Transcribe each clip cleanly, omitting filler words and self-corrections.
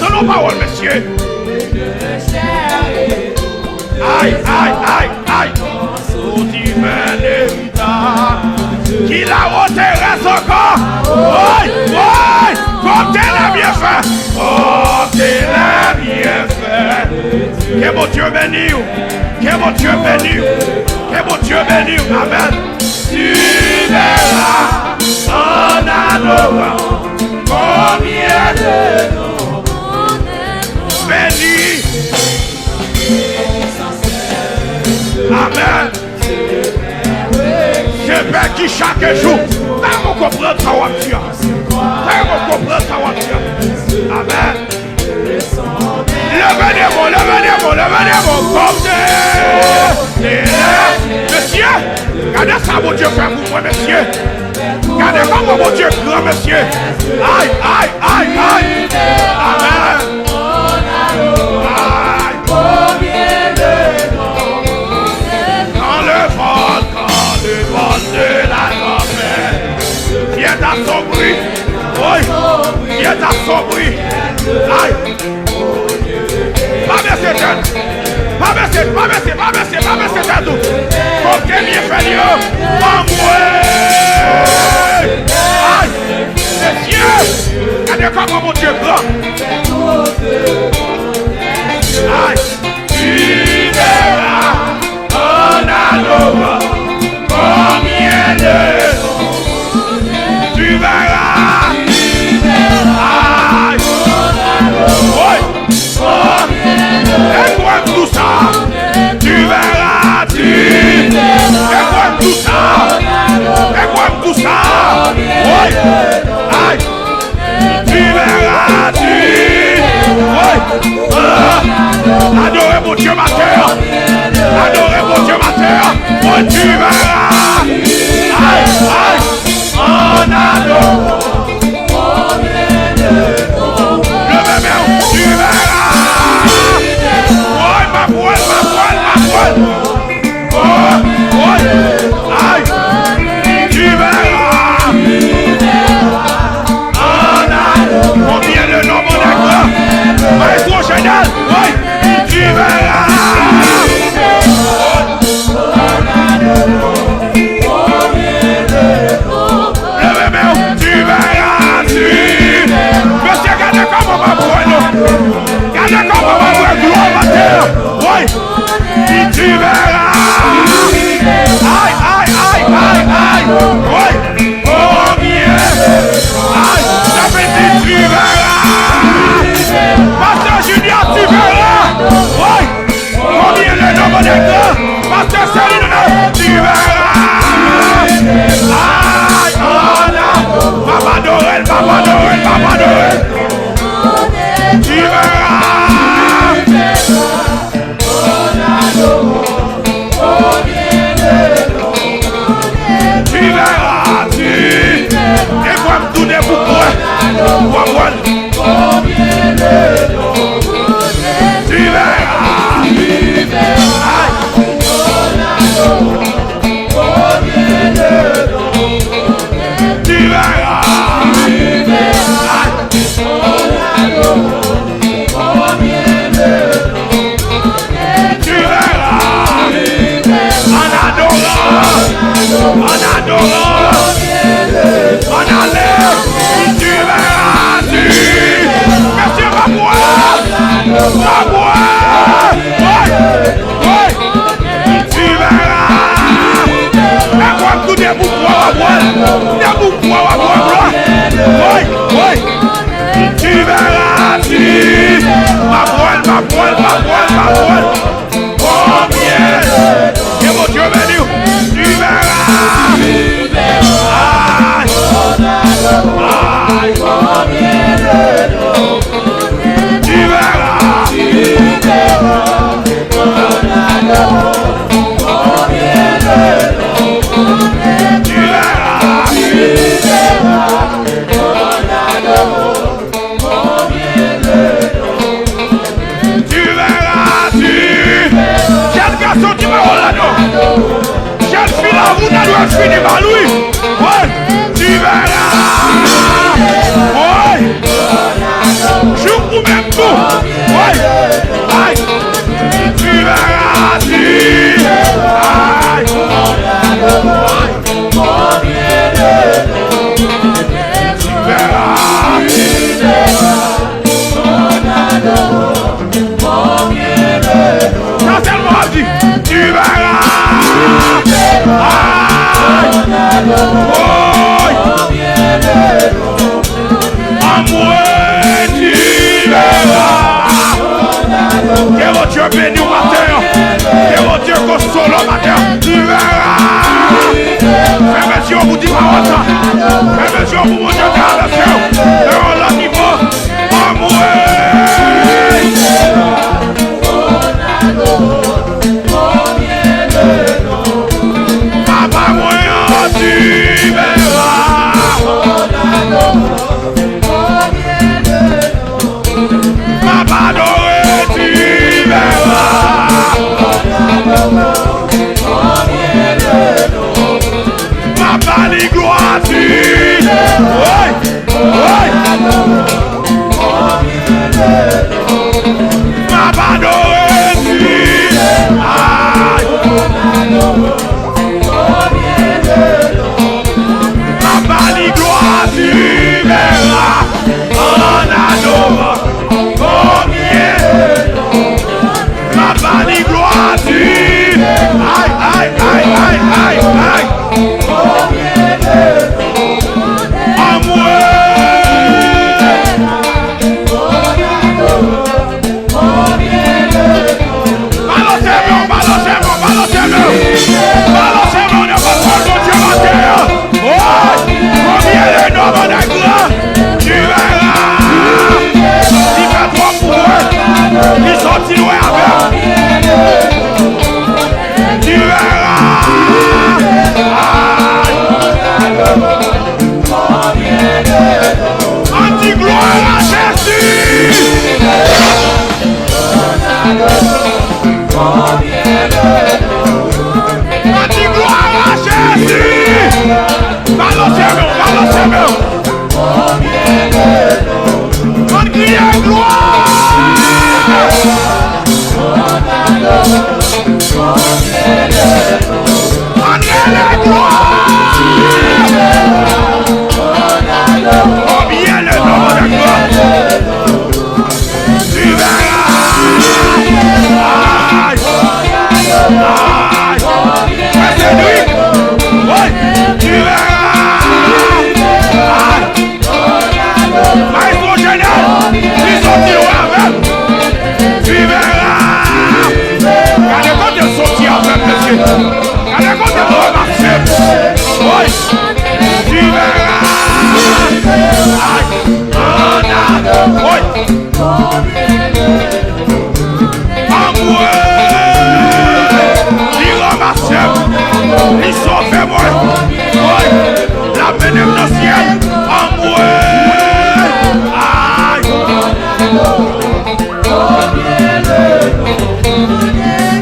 Dans nos paroles, messieurs. Aïe, aïe, aïe, aïe. Qu'il a reterré encore. Oui, oui. Comme tu l'as bien fait. Oh, tu l'as bien fait. Que mon Dieu bénisse. Que mon Dieu bénisse. Que mon Dieu bénisse. Amen. Tu verras en adorant combien de noms bénis. Amen. Je vais qui chaque jour. T'as mon comprendre ça va dire. T'as mon comprendre ça va dire. Amen. Levez-les-moi, comme des messieurs, regardez ça, mon Dieu, fait pour moi, messieurs. Regardez comment mon Dieu grand, messieurs. Aïe, aïe, aïe, aïe. Amen. Aïe. Quand le vent de la tempête vient à son bruit. Oui, vient à son bruit. Aïe. Pas baisser tête. Pas baisser tête. Comme que bien fait Dieu. Aïe. Messieurs, regardez comment mon Dieu grand. Aïe. Tu verras en adorant combien de noms. Tu verras. Aïe. Oui. Et quoi tout ça? Tu verras, et quoi tout ça? Et quoi tout ça? Oui. Aïe. Tu verras, oui. Adorez mon Dieu ma terre. Adorez mon Dieu ma terre. Oui, tu verras. Aïe, aïe. En adorant. Tu verras. Ma poêle. Oh, aïe. Tu verras. Combien de noms, mon d'accord? Maestro génial. Oui, tu verras. Tu verras. Monsieur, regardez comment ma poêle. Regardez comment ma poêle. Gloire ma terre. Oui. Tu verras. Aïe, aïe, aïe, aïe, aïe. Oui. Combien. Aïe. Ça fait dire tu verras. Pasteur Junior, tu verras. Oui. Combien le nom de l'écran. Pasteur Céline, tu verras. Aïe, oh là. Papa Noël. Tu verras. Tu verras, et quoi me tourner pour toi? Tu verras. Tu verras. En adorant, en allant, tu verras, monsieur ma voix, oui, tu verras, mais quoi tout des oui, tu verras, ma poêle, combien, que mon Dieu bénisse, tu verras, tu quel garçon qui va là-dedans? Quelle fille là, vous n'allez pas finir par lui. Ouais, tu verras. Ouais. ou même tout. Oui. Aïe. Tu verras, tu verras. Non seulement dit, tu verras. Que mon Dieu bénisse au matin. Que mon Dieu console au matin. Tu verras. Fais mes yeux vous dire ma voix. Fais mes yeux vous dire la version. Et on l'a niveau. Papa moi tu verras. Papa adoré tu verras. Papa les gloires tu verras. Papa adoré tu verras. Papa les gloires tu verras. On adore combien. Papa les gloires tu aïe aïe aïe aïe aïe aïe. Ils sont si loin avec. Tu verras. Anti-gloire à Jésus. Anti-gloire à Jésus. Balancez-moi, balancez-moi. On crie gloire. Combien le nom de gloire. Tu verras. C'est lui. Oui, tu verras. Maestro général, ils sont tirés avec. Tu verras. Regardez quand ils sont tirés avec, monsieur. Regardez quand ils sont remarqués. Oui, tu verras. Oui. Ils remarquent. Ils sont faits moi. Oui. La bénédiction dans le ciel.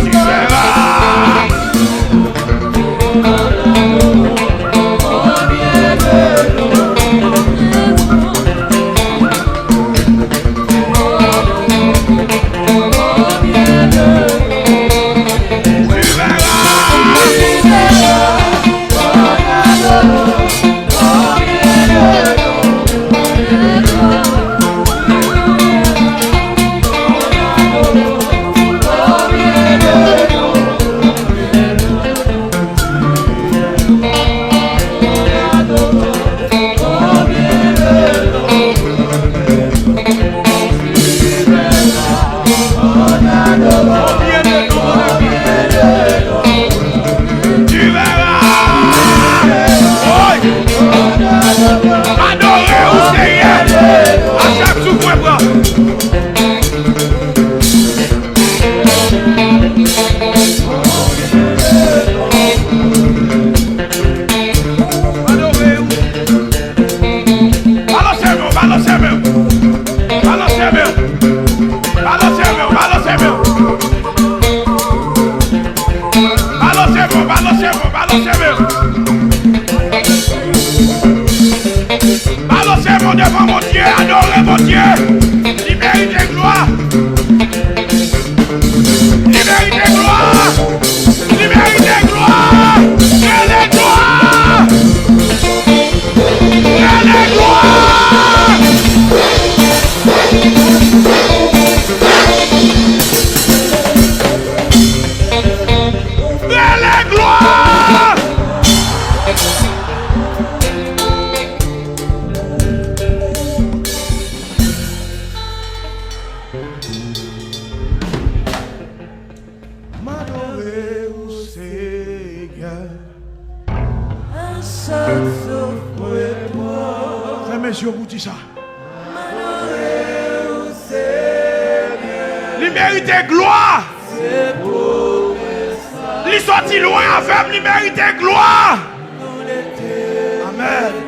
Tu verras. Tu verras. M'adorer au Seigneur. Frère, messieurs, vous dites ça. Il mérite gloire. Il sorti loin avec, il mérite gloire. Amen.